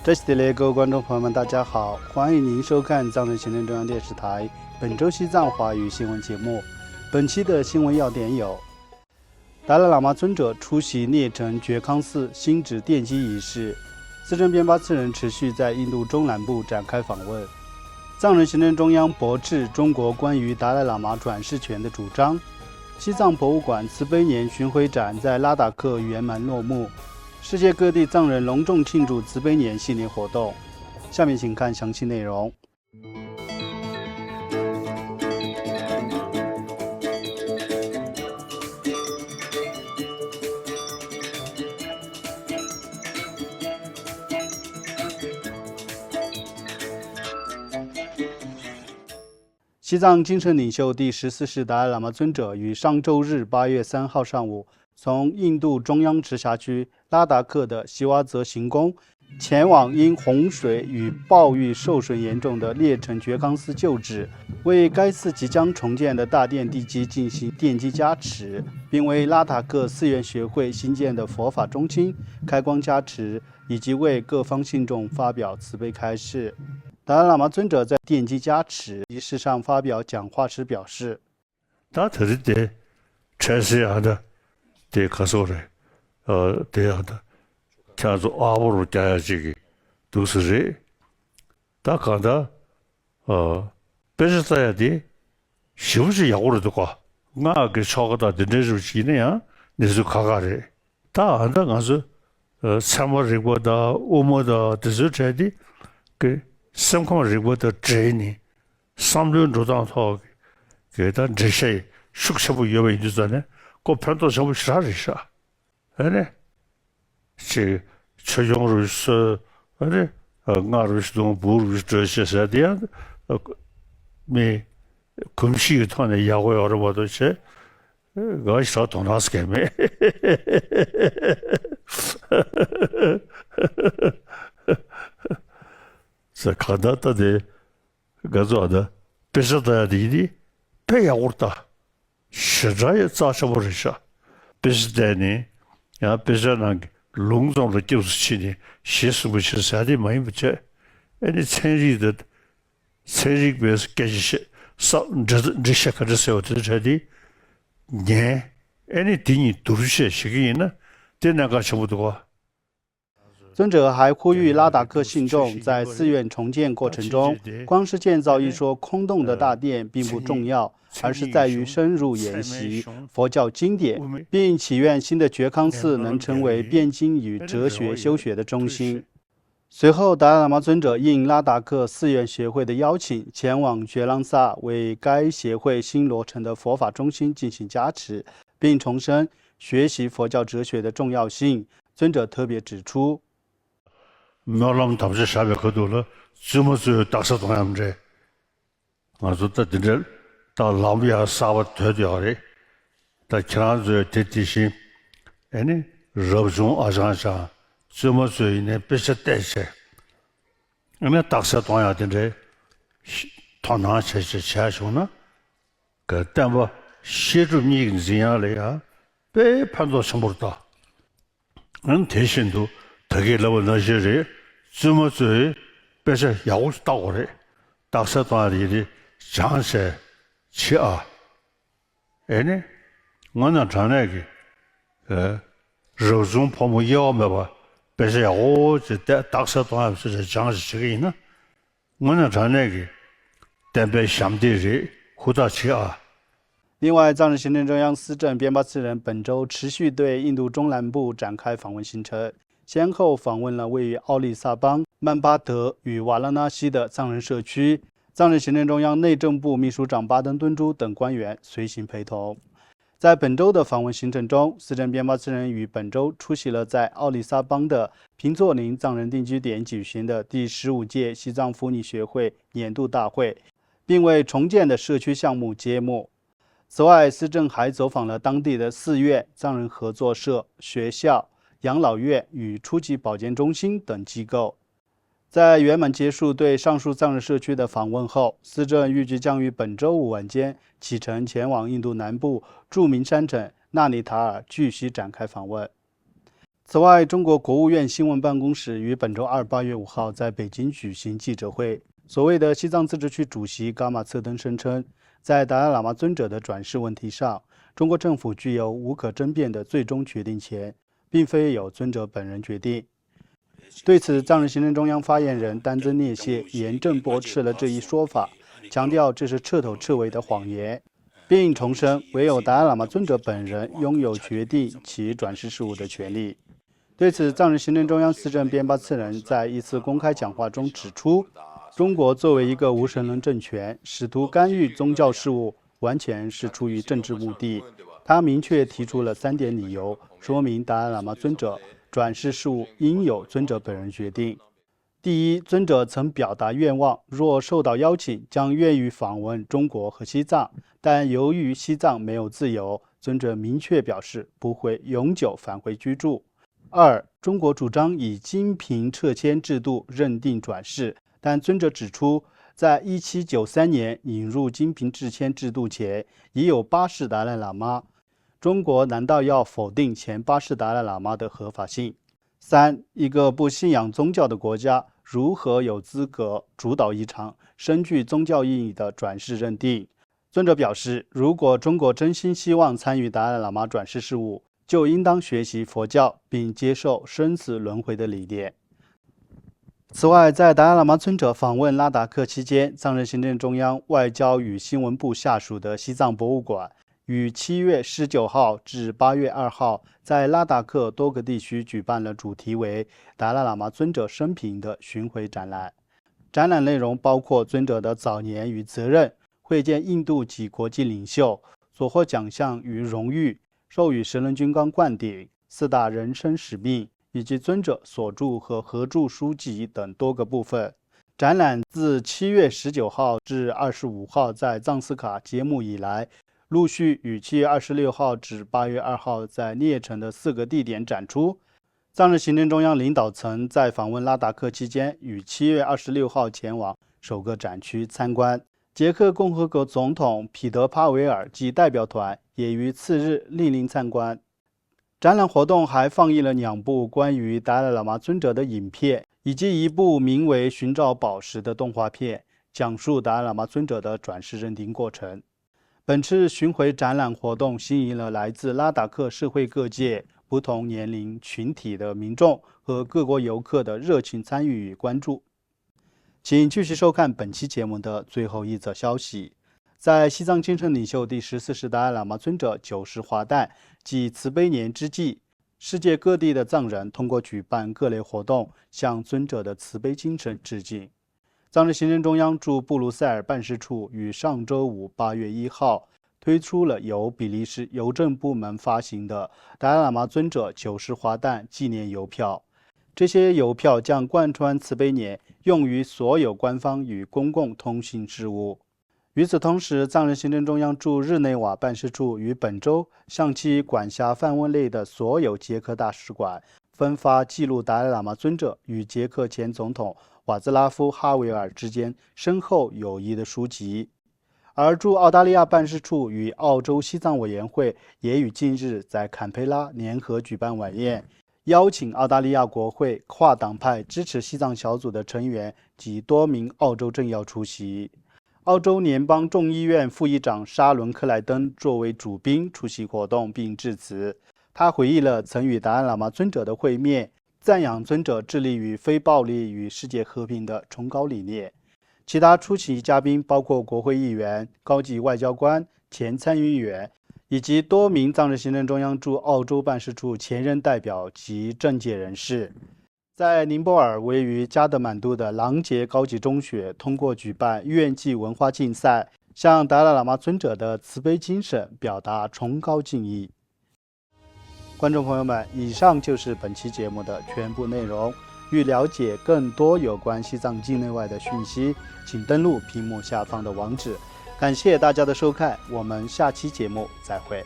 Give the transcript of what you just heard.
这是的各位观众朋友们，大家好，欢迎您收看藏人行政中央电视台本周西藏华语新闻节目。本期的新闻要点有：达赖喇嘛尊者出席涅城觉康寺新址奠基仪式，司政边巴次仁持续在印度中南部展开访问，藏人行政中央驳斥中国关于达赖喇嘛转世权的主张，西藏博物馆慈悲年巡回展在拉达克圆满落幕。世界各地藏人隆重庆祝慈悲年系列活动，下面请看详细内容。西藏精神领袖第14世达赖喇嘛尊者于上周日8月3号上午从印度中央直辖区拉达克的希瓦泽行宫前往因洪水与暴雨受损严重的涅城觉康寺旧址，为该寺即将重建的大殿地基进行奠基加持，并为拉达克寺院学会新建的佛法中心开光加持，以及为各方信众发表慈悲开示。达赖喇嘛尊者在奠基加持仪式上发表讲话时表示：“大特的全是样的。”对，可说的，这样的，像做阿波罗加呀，这个都是人。他看到，别是这样的，是不是要我的话，我给超过到的那时期那样，那是看看的。他看到我是，参谋人国的、欧盟的，这是这的，给三抗人国的这呢，3년 조당 더, 그다 제시 숙세부 위험에 있잖아요. 그 편도 전부 싫어하시죠. 아니, 지 최종으로서 아니, 나로서 부르스 저시서 돼야 미 금시 통에 야고 여러분도 제 거기서 돈하스게메. 자, 가다다데 가져다 비슷하다디디 배야 올다. 시자에 자셔버리셔. 비슷하니 야 비슷한 롱종으로 교수치니 시스부시사디 많이 붙여. 아니 생리비에서 깨지시 저시카르세요 저디 네 아니 디니 두르시 시기나 되나가 전부도 尊者还呼吁拉达克信众在寺院重建过程中，光是建造一所空洞的大殿并不重要，而是在于深入研习佛教经典，并祈愿新的觉康寺能成为辩经与哲学修学的中心。随后，达赖喇嘛尊者应拉达克寺院学会的邀请，前往觉朗萨为该协会新落成的佛法中心进行加持，并重申学习佛教哲学的重要性。尊者特别指出，멸람 답시 샤베 거도로 주무스 딱서 동남제 아주다 dinner 다 라미아 사바 되려래 다 지난주 대티시 아니 러브종 아장사 주무스에 베스테세 아니 딱서 동야 된데 통나 체체 차쇼나 그 담바 시주미 지야래야 배 판도 선물다 은 대신도 되게 러브 너시리 주무스에 배서 야고 따고래 딱서 동아리리 장세 치아 에네 뭐나 전에기 로종 포모 야오메바 배서 야고 딱서 동아리서 장세 치기나 뭐나 전에기 담배 샴디리 후다 치아 另外，藏人行政中央司政边巴次仁本周持续对印度中南部展开访问行程，先后访问了位于奥利萨邦、曼巴德与瓦拉纳西的藏人社区，藏人行政中央内政部秘书长巴登敦珠等官员随行陪同。在本周的访问行程中，司政边巴次仁于本周出席了在奥利萨邦的平作林藏人定居点举行的第15届西藏妇女学会年度大会，并为重建的社区项目揭幕。此外，司政还走访了当地的寺院、藏人合作社、学校、养老院与初级保健中心等机构。在圆满结束对上述藏人社区的访问后，司政预计将于本周五晚间启程前往印度南部著名山城纳尼塔尔继续展开访问。此外，中国国务院新闻办公室于本周二8月5号在北京举行记者会。所谓的西藏自治区主席噶玛策登声称，在达赖喇嘛尊者的转世问题上，中国政府具有无可争辩的最终决定权，并非由尊者本人决定。对此，藏人行政中央发言人丹增列谢严正驳斥了这一说法，强调这是彻头彻尾的谎言，并重申唯有达赖喇嘛尊者本人拥有决定其转世事务的权利。对此，藏人行政中央司政边巴次仁在一次公开讲话中指出，中国作为一个无神论政权，试图干预宗教事务，完全是出于政治目的。他明确提出了3点理由，说明达赖喇嘛尊者转世事务应由尊者本人决定。第一，尊者曾表达愿望，若受到邀请，将愿意访问中国和西藏，但由于西藏没有自由，尊者明确表示不会永久返回居住。2. 中国主张以金瓶撤迁制度认定转世，但尊者指出，在1793年引入金瓶撤迁制度前，已有8世达赖喇嘛。中国难道要否定前8世达赖喇嘛的合法性？3. 一个不信仰宗教的国家如何有资格主导一场深具宗教意义的转世认定？尊者表示，如果中国真心希望参与达赖喇嘛转世事务，就应当学习佛教，并接受生死轮回的理念。此外，在达赖喇嘛尊者访问拉达克期间，藏人行政中央外交与新闻部下属的西藏博物馆于7月19号至8月2号在拉达克多个地区举办了主题为达赖喇嘛尊者生平的巡回展览。展览内容包括尊者的早年与责任、会见印度及国际领袖、所获奖项与荣誉、授予神人军纲冠顶、4大人生使命，以及尊者所著和合著书籍等多个部分。展览自7月19号至25号在藏斯卡揭幕以来，陆续于7月26号至8月2号在涅城的4个地点展出。藏人行政中央领导层在访问拉达克期间，于7月26号前往首个展区参观。捷克共和国总统彼得·帕维尔及代表团也于次日莅临参观。展览活动还放映了2部关于达赖喇嘛尊者的影片，以及一部名为《寻找宝石》的动画片，讲述达赖喇嘛尊者的转世认定过程。本次巡回展览活动吸引了来自拉达克社会各界、不同年龄群体的民众和各国游客的热情参与与关注。请继续收看本期节目的最后一则消息。在西藏精神领袖第14世达赖喇嘛尊者90华诞暨慈悲年之际，世界各地的藏人通过举办各类活动，向尊者的慈悲精神致敬。藏人行政中央驻布鲁塞尔办事处于上周五8月1号推出了由比利时邮政部门发行的达赖喇嘛尊者90华诞纪念邮票。这些邮票将贯穿慈悲年，用于所有官方与公共通信事务。与此同时，藏人行政中央驻日内瓦办事处于本周向其管辖范围内的所有捷克大使馆分发记录达赖喇嘛尊者与捷克前总统瓦兹拉夫·哈维尔之间深厚友谊的书籍。而驻澳大利亚办事处与澳洲西藏委员会也于近日在坎培拉联合举办晚宴，邀请澳大利亚国会跨党派支持西藏小组的成员及多名澳洲政要出席。澳洲联邦众议院副议长沙伦·克莱登作为主宾出席活动并致辞。他回忆了曾与达赖喇嘛尊者的会面，赞扬尊者致力于非暴力与世界和平的崇高理念。其他出席嘉宾包括国会议员、高级外交官、前参议员，以及多名藏人行政中央驻澳洲办事处前任代表及政界人士。在宁波尔位于加德满都的琅杰高级中学通过举办院际文化竞赛，向达赖喇嘛尊者的慈悲精神表达崇高敬意。观众朋友们，以上就是本期节目的全部内容。欲了解更多有关西藏境内外的讯息，请登录屏幕下方的网址。感谢大家的收看，我们下期节目再会。